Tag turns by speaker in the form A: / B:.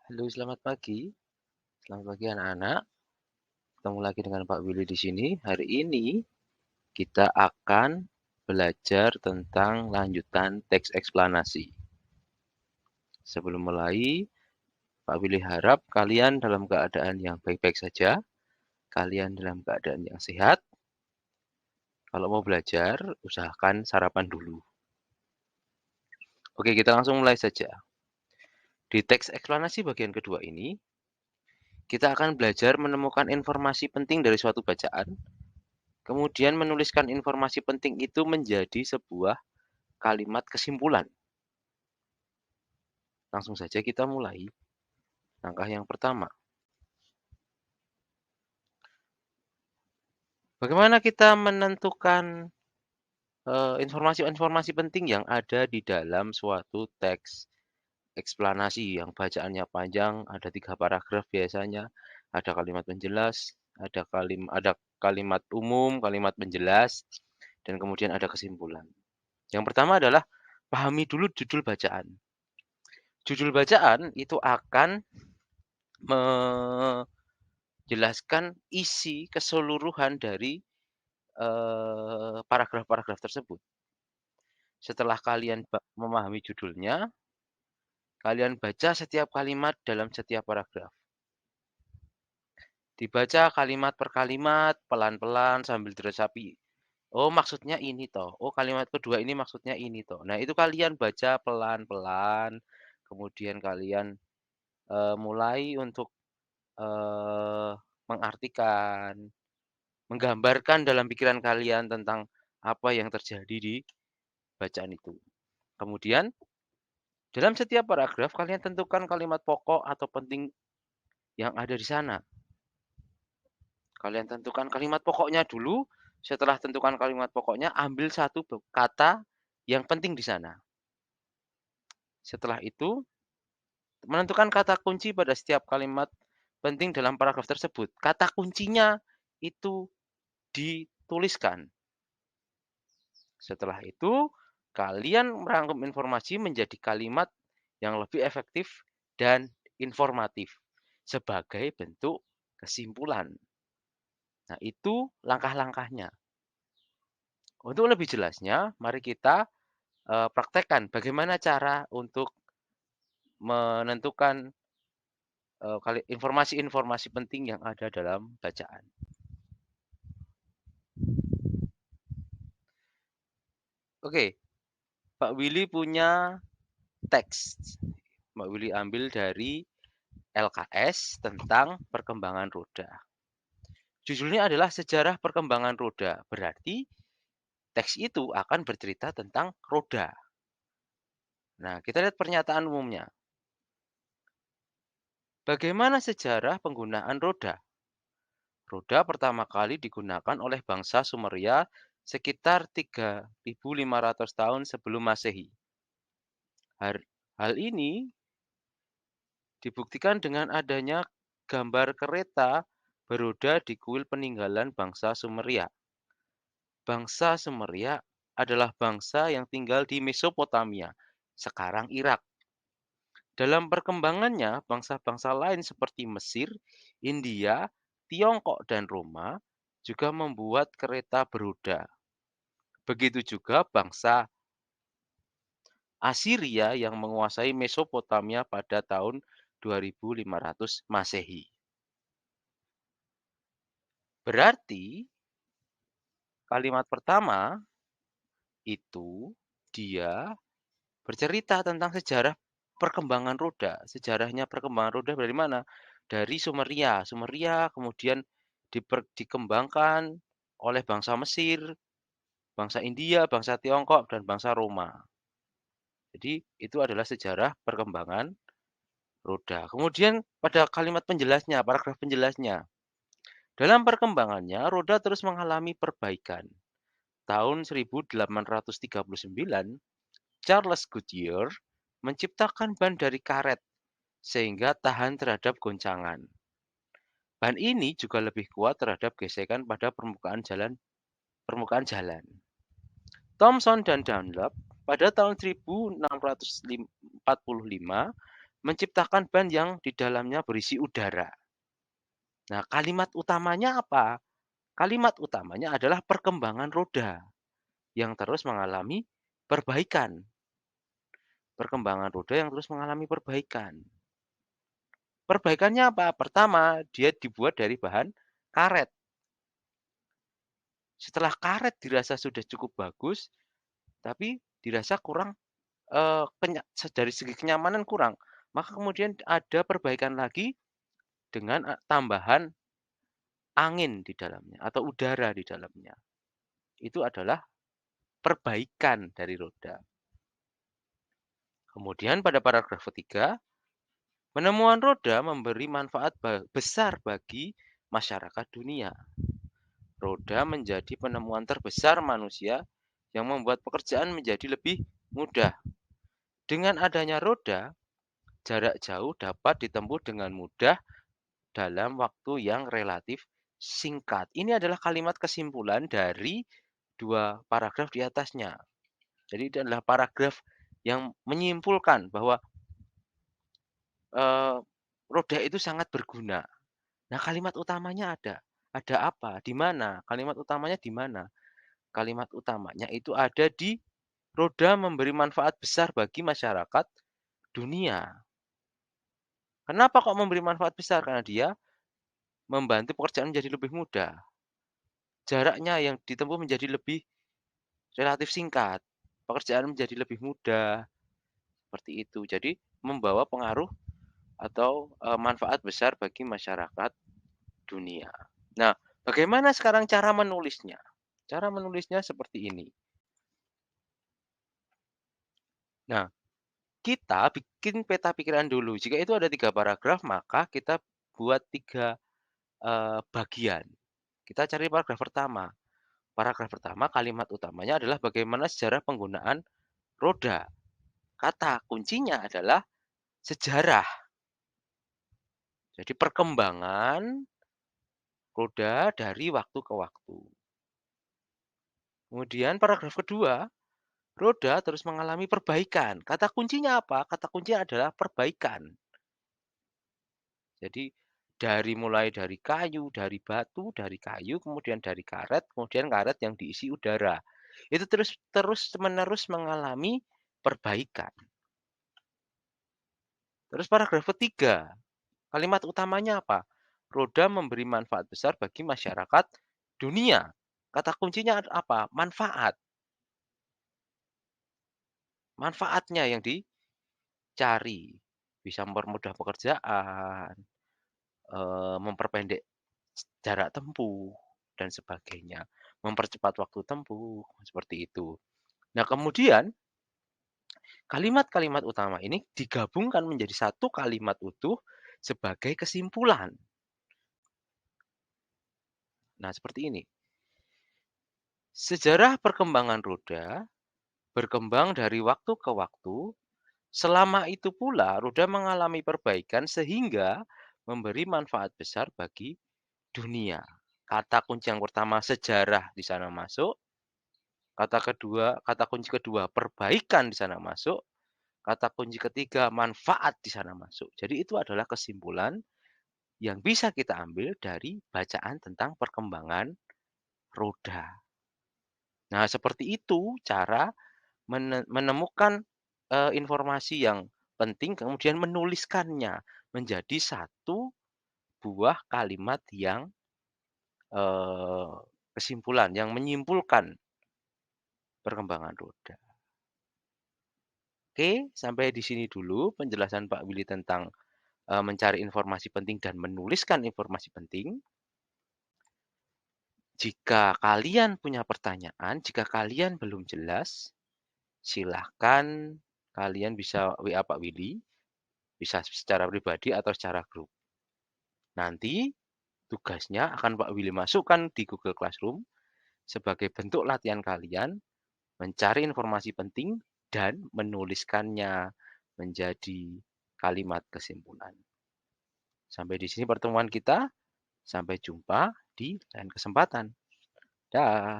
A: Halo, selamat pagi. Selamat pagi anak-anak. Ketemu lagi dengan Pak Willy di sini. Hari ini kita akan belajar tentang lanjutan teks eksplanasi. Sebelum mulai, Pak Willy harap kalian dalam keadaan yang baik-baik saja. Kalian dalam keadaan yang sehat. Kalau mau belajar, usahakan sarapan dulu. Oke, kita langsung mulai saja. Di teks eksplanasi bagian kedua ini, kita akan belajar menemukan informasi penting dari suatu bacaan, kemudian menuliskan informasi penting itu menjadi sebuah kalimat kesimpulan. Langsung saja kita mulai. Langkah yang pertama. Bagaimana kita menentukan informasi-informasi penting yang ada di dalam suatu teks eksplanasi yang bacaannya panjang, ada 3 paragraf biasanya, ada kalimat penjelas, ada kalimat umum, kalimat penjelas, dan kemudian ada kesimpulan. Yang pertama adalah pahami dulu judul bacaan. Judul bacaan itu akan menjelaskan isi keseluruhan dari paragraf-paragraf tersebut. Setelah kalian memahami judulnya, kalian baca setiap kalimat dalam setiap paragraf. Dibaca kalimat per kalimat, pelan-pelan sambil diresapi. Oh, maksudnya ini toh. Oh, kalimat kedua ini maksudnya ini toh. Nah, itu kalian baca pelan-pelan, kemudian kalian mulai untuk mengartikan, menggambarkan dalam pikiran kalian tentang apa yang terjadi di bacaan itu. Kemudian, dalam setiap paragraf kalian tentukan kalimat pokok atau penting yang ada di sana. Kalian tentukan kalimat pokoknya dulu, setelah tentukan kalimat pokoknya, ambil satu kata yang penting di sana. Setelah itu, menentukan kata kunci pada setiap kalimat penting dalam paragraf tersebut. Kata kuncinya itu dituliskan. Setelah itu, kalian merangkum informasi menjadi kalimat yang lebih efektif dan informatif sebagai bentuk kesimpulan. Nah, itu langkah-langkahnya. Untuk lebih jelasnya, mari kita praktekkan bagaimana cara untuk menentukan informasi-informasi penting yang ada dalam bacaan. Oke, Pak Willy punya teks. Pak Willy ambil dari LKS tentang perkembangan roda. Judulnya adalah Sejarah Perkembangan Roda. Berarti teks itu akan bercerita tentang roda. Nah, kita lihat pernyataan umumnya. Bagaimana sejarah penggunaan roda? Roda pertama kali digunakan oleh bangsa Sumeria sekitar 3.500 tahun sebelum Masehi. Hal ini dibuktikan dengan adanya gambar kereta beroda di kuil peninggalan bangsa Sumeria. Bangsa Sumeria adalah bangsa yang tinggal di Mesopotamia, sekarang Irak. Dalam perkembangannya, bangsa-bangsa lain seperti Mesir, India, Tiongkok, dan Roma juga membuat kereta beroda. Begitu juga bangsa Asiria yang menguasai Mesopotamia pada tahun 2500 Masehi. Berarti kalimat pertama itu dia bercerita tentang sejarah perkembangan roda. Sejarahnya perkembangan roda dari mana? Dari Sumeria. Sumeria kemudian dikembangkan oleh bangsa Mesir, bangsa India, bangsa Tiongkok, dan bangsa Roma. Jadi itu adalah sejarah perkembangan roda. Kemudian pada kalimat penjelasnya, paragraf penjelasnya. Dalam perkembangannya, roda terus mengalami perbaikan. Tahun 1839, Charles Goodyear menciptakan ban dari karet sehingga tahan terhadap goncangan. Ban ini juga lebih kuat terhadap gesekan pada permukaan jalan. Thomson dan Dunlop pada tahun 1645 menciptakan ban yang di dalamnya berisi udara. Nah, kalimat utamanya apa? Kalimat utamanya adalah perkembangan roda yang terus mengalami perbaikan. Perkembangan roda yang terus mengalami perbaikan. Perbaikannya apa? Pertama, dia dibuat dari bahan karet. Setelah karet dirasa sudah cukup bagus, tapi dirasa kurang dari segi kenyamanan kurang. Maka kemudian ada perbaikan lagi dengan tambahan angin di dalamnya atau udara di dalamnya. Itu adalah perbaikan dari roda. Kemudian pada paragraf ketiga, penemuan roda memberi manfaat besar bagi masyarakat dunia. Roda menjadi penemuan terbesar manusia yang membuat pekerjaan menjadi lebih mudah. Dengan adanya roda, jarak jauh dapat ditempuh dengan mudah dalam waktu yang relatif singkat. Ini adalah kalimat kesimpulan dari 2 paragraf di atasnya. Jadi itu adalah paragraf yang menyimpulkan bahwa roda itu sangat berguna. Nah, kalimat utamanya ada. Ada apa? Di mana? Kalimat utamanya di mana? Kalimat utamanya itu ada di roda memberi manfaat besar bagi masyarakat dunia. Kenapa kok memberi manfaat besar? Karena dia membantu pekerjaan menjadi lebih mudah. Jaraknya yang ditempuh menjadi lebih relatif singkat. Pekerjaan menjadi lebih mudah. Seperti itu. Jadi membawa pengaruh atau manfaat besar bagi masyarakat dunia. Nah, bagaimana sekarang cara menulisnya? Cara menulisnya seperti ini. Nah, kita bikin peta pikiran dulu. Jika itu ada 3 paragraf, maka kita buat 3 bagian. Kita cari paragraf pertama. Paragraf pertama kalimat utamanya adalah bagaimana sejarah penggunaan roda. Kata kuncinya adalah sejarah. Jadi perkembangan roda dari waktu ke waktu. Kemudian paragraf kedua, roda terus mengalami perbaikan. Kata kuncinya apa? Kata kuncinya adalah perbaikan. Jadi mulai dari kayu, dari batu, dari kayu, kemudian dari karet, kemudian karet yang diisi udara. Itu terus-menerus mengalami perbaikan. Terus paragraf ketiga, kalimat utamanya apa? Roda memberi manfaat besar bagi masyarakat dunia. Kata kuncinya apa? Manfaat. Manfaatnya yang dicari. Bisa mempermudah pekerjaan, memperpendek jarak tempuh, dan sebagainya. Mempercepat waktu tempuh, seperti itu. Nah, kemudian kalimat-kalimat utama ini digabungkan menjadi satu kalimat utuh sebagai kesimpulan. Nah, seperti ini. Sejarah perkembangan roda berkembang dari waktu ke waktu. Selama itu pula, roda mengalami perbaikan sehingga memberi manfaat besar bagi dunia. Kata kunci yang pertama sejarah di sana masuk. Kata kunci kedua perbaikan di sana masuk. Kata kunci ketiga manfaat di sana masuk. Jadi itu adalah kesimpulan yang bisa kita ambil dari bacaan tentang perkembangan roda. Nah, seperti itu cara menemukan informasi yang penting kemudian menuliskannya menjadi satu buah kalimat yang kesimpulan, yang menyimpulkan perkembangan roda. Oke, sampai di sini dulu penjelasan Pak Willy tentang mencari informasi penting dan menuliskan informasi penting. Jika kalian punya pertanyaan, jika kalian belum jelas, silahkan kalian bisa WA Pak Willy, bisa secara pribadi atau secara grup. Nanti tugasnya akan Pak Willy masukkan di Google Classroom sebagai bentuk latihan kalian mencari informasi penting dan menuliskannya menjadi kalimat kesimpulan. Sampai di sini pertemuan kita. Sampai jumpa di lain kesempatan. Dah.